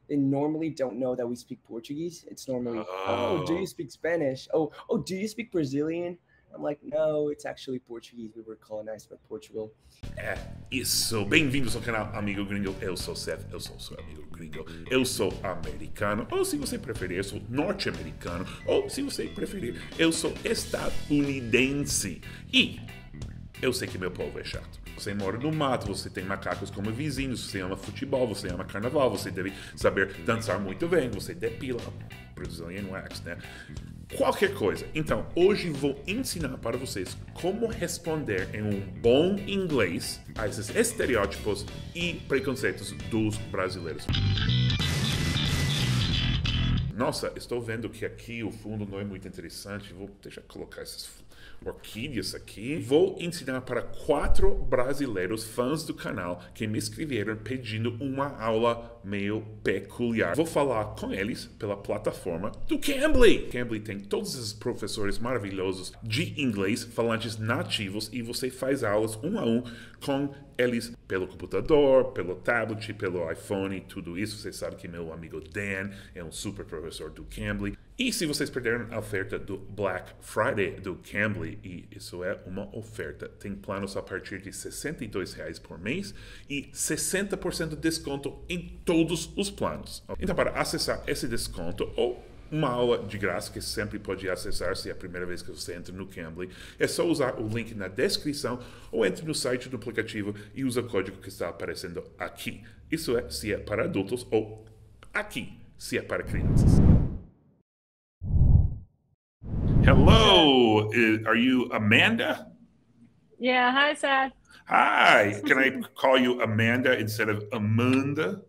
they normally don't know that we speak Portuguese. It's normally, oh, do you speak Spanish? Oh, do you speak Brazilian? I'm like, no, it's actually Portuguese. We were colonized by Portugal. É isso. Bem-vindos ao canal Amigo Gringo. Eu sou Seth, eu sou seu amigo gringo. Eu sou americano, ou se você preferir, eu sou norte-americano, ou se você preferir, eu sou estadunidense. E eu sei que meu povo é chato. Você mora no mato, você tem macacos como vizinhos, você ama futebol, você ama carnaval, você deve saber dançar muito bem, você depila Brazilian wax, né? Qualquer coisa. Então, hoje vou ensinar para vocês como responder em um bom inglês a esses estereótipos e preconceitos dos brasileiros. Nossa, estou vendo que aqui o fundo não é muito interessante. Deixa eu colocar essas orquídeas aqui. Vou ensinar para 4 brasileiros fãs do canal que me escreveram pedindo uma aula meio peculiar. Vou falar com eles pela plataforma do Cambly. Cambly tem todos esses professores maravilhosos de inglês, falantes nativos, e você faz aulas um a um com eles pelo computador, pelo tablet, pelo iPhone, tudo isso. Você sabe que meu amigo Dan é um super professor do Cambly. E se vocês perderam a oferta do Black Friday do Cambly, e isso é uma oferta, tem planos a partir de R$ 62 por mês e 60% de desconto em todos os planos. Então, para acessar esse desconto ou uma aula de graça que sempre pode acessar se é a primeira vez que você entra no Cambly, é só usar o link na descrição ou entre no site do aplicativo e usa o código que está aparecendo aqui. Isso é se é para adultos, ou aqui se é para crianças. Hello, are you Amanda? Yeah, hi Seth. Hi, can I call you Amanda instead of Amanda?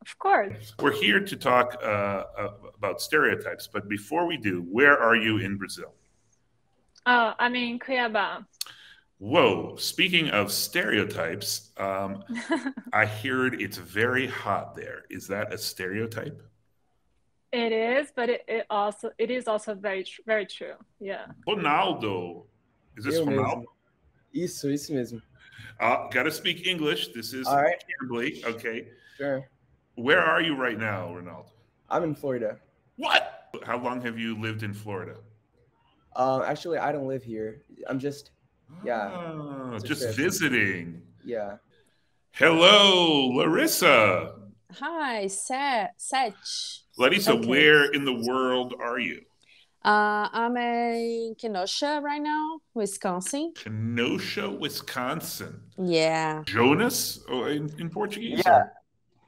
Of course. We're here to talk about stereotypes, but before we do, where are you in Brazil? Oh, I'm in Cuiabá. Whoa, speaking of stereotypes, I heard it's very hot there. Is that a stereotype? It is, but it is also very true. Yeah. Ronaldo. Is this Eu Ronaldo? mesmo. Isso mesmo. Gotta speak English. This is All right. Cambly. Okay. Sure. Where are you right now, Ronaldo? I'm in Florida. What? How long have you lived in Florida? Actually, I don't live here. I'm just, Just visiting. Yeah. Hello, Larissa. Hi, Seth. Larissa, Okay. where in the world are you? I'm in Kenosha right now, Wisconsin. Kenosha, Wisconsin. Yeah. Jonas in Portuguese?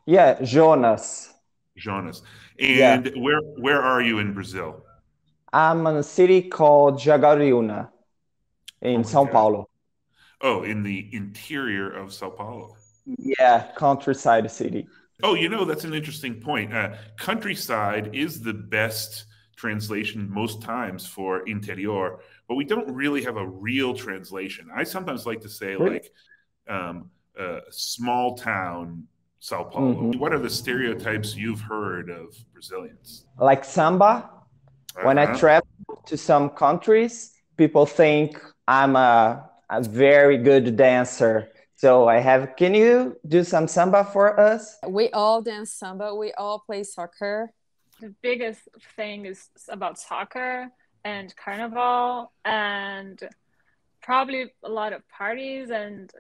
Yeah, Jonas. Jonas. And where are you in Brazil? I'm in a city called Jaguariúna in São Paulo. Oh, in the interior of Sao Paulo. Yeah, countryside city. Oh, that's an interesting point. Countryside is the best translation most times for interior, but we don't really have a real translation. I sometimes like to say like small town Sao Paulo. Mm-hmm. What are the stereotypes you've heard of Brazilians? Like samba. When I travel to some countries, people think I'm a very good dancer. So can you do some samba for us? We all dance samba. We all play soccer. The biggest thing is about soccer and carnival and probably a lot of parties and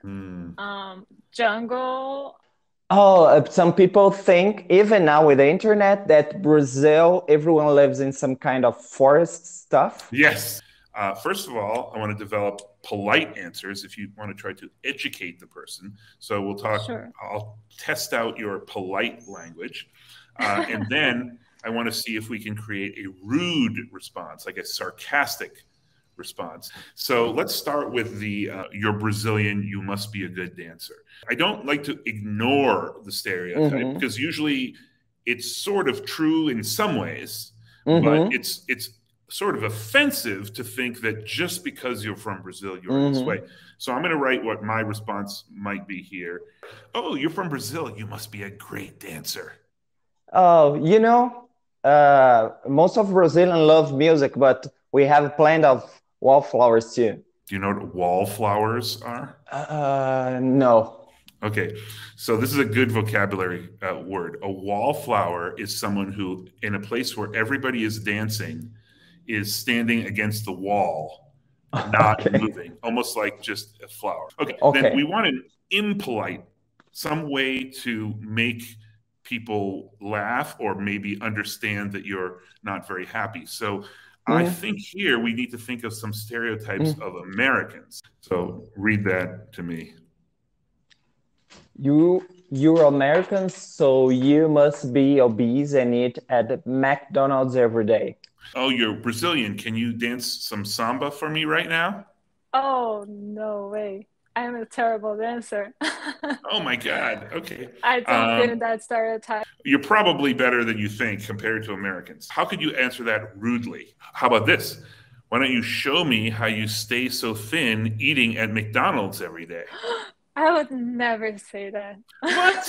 jungle. Oh, some people think, even now with the internet, that Brazil, everyone lives in some kind of forest stuff. Yes. First of all, I want to develop polite answers if you want to try to educate the person. So we'll talk, Sure. I'll test out your polite language. And then I want to see if we can create a rude response, like a sarcastic response. So let's start with the you're Brazilian, you must be a good dancer. I don't like to ignore the stereotype because usually it's sort of true in some ways, but it's sort of offensive to think that just because you're from Brazil, you're this way. So I'm going to write what my response might be here. Oh, you're from Brazil, you must be a great dancer. Oh, most of Brazilians love music, but we have plenty of wallflowers too. Do you know what wallflowers are? No. Okay, so this is a good vocabulary word. A wallflower is someone who, in a place where everybody is dancing, is standing against the wall, not Okay. moving, almost like just a flower. Okay, then Okay. we want an impolite, some way to make people laugh or maybe understand that you're not very happy. So I think here we need to think of some stereotypes of Americans. So read that to me. You're Americans, so you must be obese and eat at McDonald's every day. Oh, you're Brazilian. Can you dance some samba for me right now? Oh, no way. I'm a terrible dancer. Oh my God. Okay. I don't fit in that stereotype. You're probably better than you think compared to Americans. How could you answer that rudely? How about this? Why don't you show me how you stay so thin eating at McDonald's every day? I would never say that. What?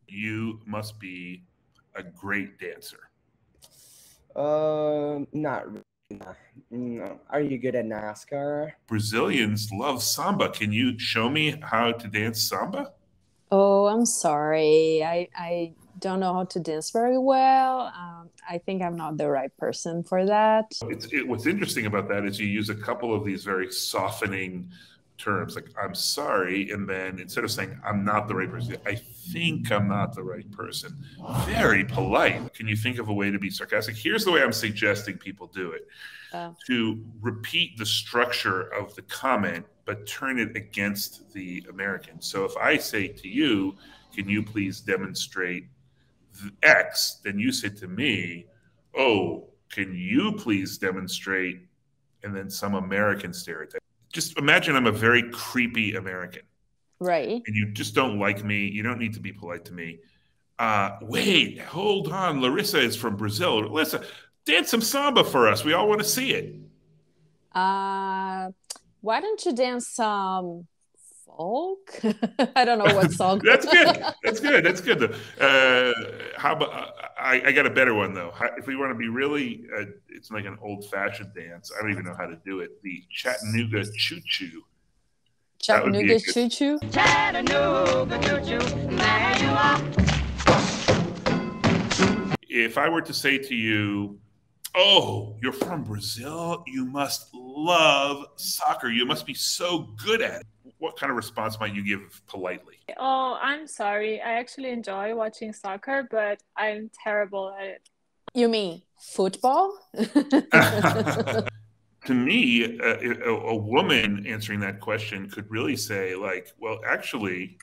You must be a great dancer. Not really. No. Are you good at NASCAR? Brazilians love samba. Can you show me how to dance samba? Oh, I'm sorry. I don't know how to dance very well. I think I'm not the right person for that. What's interesting about that is you use a couple of these very softening terms, like I'm sorry, and then instead of saying I'm not the right person, I think I'm not the right person. Very polite. Can you think of a way to be sarcastic? Here's the way I'm suggesting people do it. To repeat the structure of the comment, but turn it against the American. So if I say to you, can you please demonstrate X? Then you say to me, oh, can you please demonstrate? And then some American stereotype. Just imagine I'm a very creepy American. Right. And you just don't like me. You don't need to be polite to me. Wait, hold on. Larissa is from Brazil. Larissa, dance some samba for us. We all want to see it. Why don't you dance some folk? I don't know what song. That's good. That's good. That's good. How about I got a better one though. If we want to be really, it's like an old-fashioned dance. I don't even know how to do it. The Chattanooga Choo Choo. Chattanooga Choo Choo. Chattanooga Choo Choo. There you are. If I were to say to you, oh, you're from Brazil, you must love soccer. You must be so good at it. What kind of response might you give politely? Oh, I'm sorry. I actually enjoy watching soccer, but I'm terrible at it. You mean football? To me, a woman answering that question could really say, like, well, actually,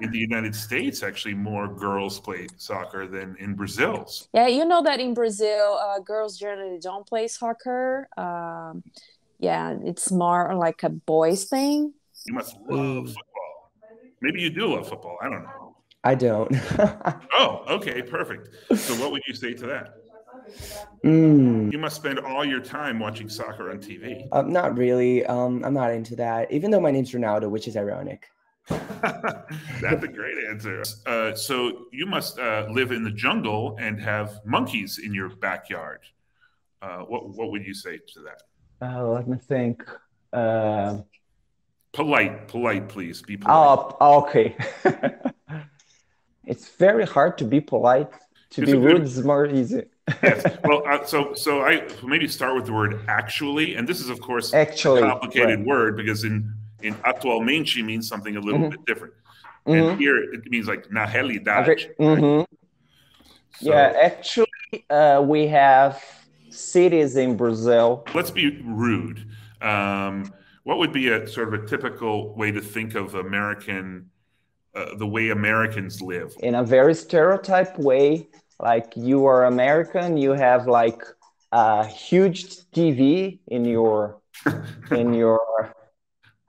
in the United States, actually, more girls play soccer than in Brazil. Yeah, you know that in Brazil, girls generally don't play soccer. Yeah, it's more like a boys thing. You must love football. Maybe you do love football. I don't know. I don't. Oh, okay, perfect. So what would you say to that? You must spend all your time watching soccer on TV. Not really. I'm not into that, even though my name's Ronaldo, which is ironic. That's a great answer. So you must live in the jungle and have monkeys in your backyard. What would you say to that? Let me think. Polite, please. Be polite. Oh, okay. It's very hard to be polite. To be rude is more easy. Yes. Well, so I maybe start with the word actually, and this is of course actually, a complicated word because in atualmente means something a little bit different, and here it means like na realidade. Right? So, yeah, actually, we have cities in Brazil. Let's be rude. What would be a sort of a typical way to think of American, the way Americans live? In a very stereotype way, like you are American, you have like a huge TV in your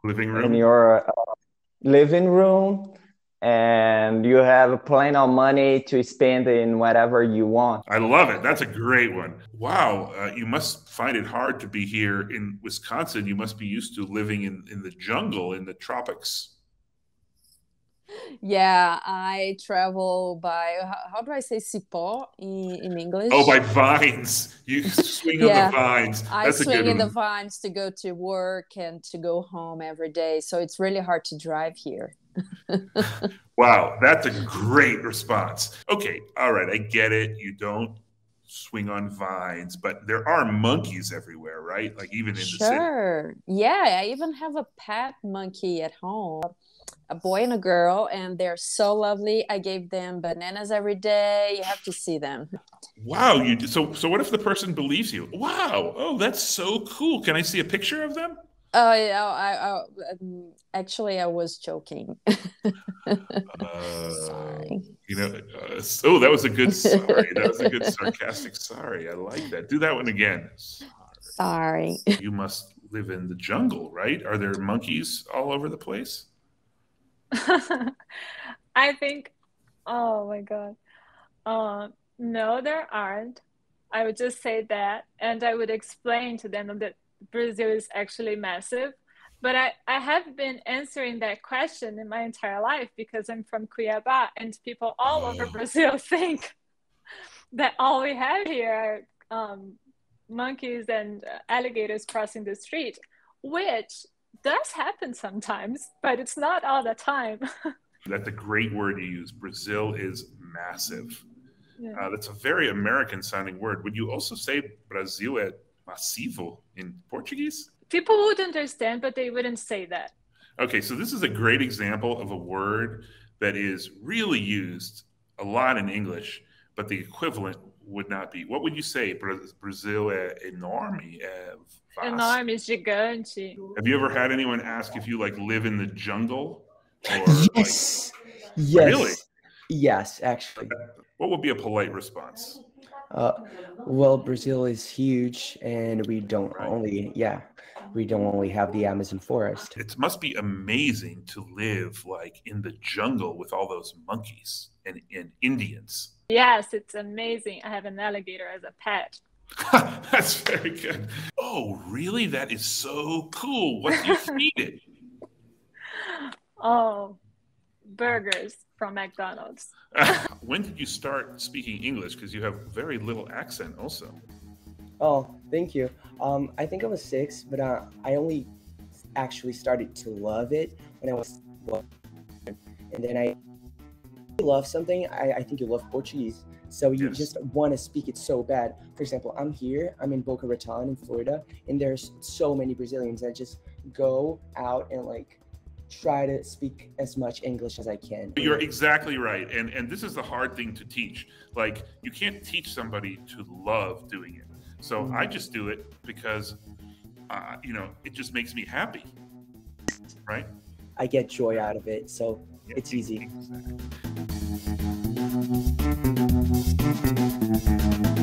living room. In your living room, and you have plenty of money to spend in whatever you want. I love it. That's a great one. Wow. You must find it hard to be here in Wisconsin. You must be used to living in the jungle, in the tropics. Yeah, I travel by, how do I say cipó in English? Oh, by vines. You swing on the vines. I swing in the vines to go to work and to go home every day. So it's really hard to drive here. Wow, that's a great response. Okay, all right, I get it. You don't swing on vines, but there are monkeys everywhere, right? Like even in the city. Sure. Yeah, I even have a pet monkey at home, a boy and a girl, and they're so lovely. I gave them bananas every day. You have to see them. Wow, so what if the person believes you? Wow, oh, that's so cool. Can I see a picture of them? Oh, yeah, actually, I was joking. Sorry. Oh, that was a good sorry. That was a good sarcastic sorry. I like that. Do that one again. Sorry. You must live in the jungle, right? Are there monkeys all over the place? I think, oh my God. No, there aren't. I would just say that, and I would explain to them that Brazil is actually massive. But I have been answering that question in my entire life because I'm from Cuiabá, and people all over Brazil think that all we have here are monkeys and alligators crossing the street, which does happen sometimes, but it's not all the time. That's a great word you use. Brazil is massive. Yeah. That's a very American sounding word. Would you also say Brasil é massivo in Portuguese? People would understand, but they wouldn't say that. Okay, so this is a great example of a word that is really used a lot in English, but the equivalent would not be. What would you say? Brasil é enorme, é vasto. Enorme, gigante. Have you ever had anyone ask if you like live in the jungle? Or, Yes. Like, Yes. Really? Yes, actually. What would be a polite response? Well, Brazil is huge, and we don't only have the Amazon forest. It must be amazing to live like in the jungle with all those monkeys and Indians. Yes, it's amazing. I have an alligator as a pet. That's very good. Oh, really? That is so cool. What do you feed it? Oh, burgers from McDonald's. When did you start speaking English? Because you have very little accent also. Oh, thank you. I think I was 6, but I only actually started to love it when I was 1. And then I love something, I think you love Portuguese. So you just want to speak it so bad. For example, I'm in Boca Raton in Florida, and there's so many Brazilians. I just go out and like try to speak as much English as I can. You're exactly right. And this is the hard thing to teach. Like, you can't teach somebody to love doing it. So I just do it because, it just makes me happy, right? I get joy out of it, so it's easy. Exactly.